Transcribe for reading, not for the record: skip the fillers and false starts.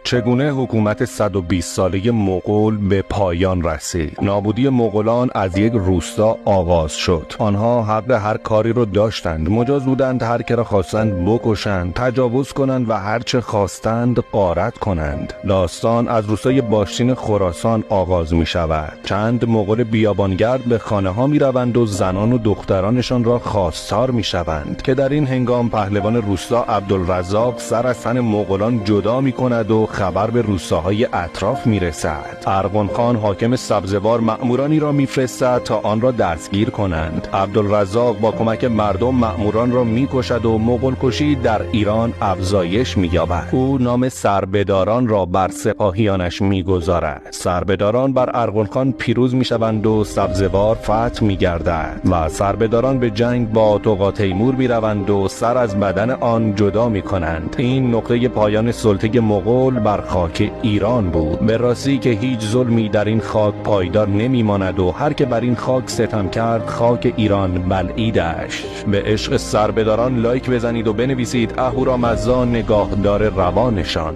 چگونه حکومت 120 ساله مغول به پایان رسید؟ نابودی مغولان از یک روستا آغاز شد. آنها حق هر کاری رو داشتند، مجاز بودند هر که را خواستند بکشند، تجاوز کنند و هر چه خواستند غارت کنند. داستان از روستای باشتین خراسان آغاز می شود. چند مغول بیابانگرد به خانه ها می روند و زنان و دخترانشان را خواستار می شوند که در این هنگام پهلوان روستا عبدالرزاق سر از تن مغولان جدا می کند و خبر به روستاهای اطراف می رسد. ارغن خان حاکم سبزوار مأمورانی را می فرستد تا آن را دستگیر کنند. عبدالرزاق با کمک مردم مأموران را می کشد و مغول کشی در ایران افزایش می یابد. او نام سربداران را بر سپاهیانش می گذارد. سربداران بر ارغن خان پیروز می شوند و سبزوار فتح می گردد و سربداران به جنگ با طغاتیمور می روند و سر از بدن آن جدا می کنند. این نقطه پایان سلطه مغول بر خاک ایران بود. به راستی که هیچ ظلمی در این خاک پایدار نمی ماند و هر که بر این خاک ستم کرد خاک ایران بلعیدش. به عشق سربداران لایک بزنید و بنویسید اهورامزدا نگاهدار روانشان.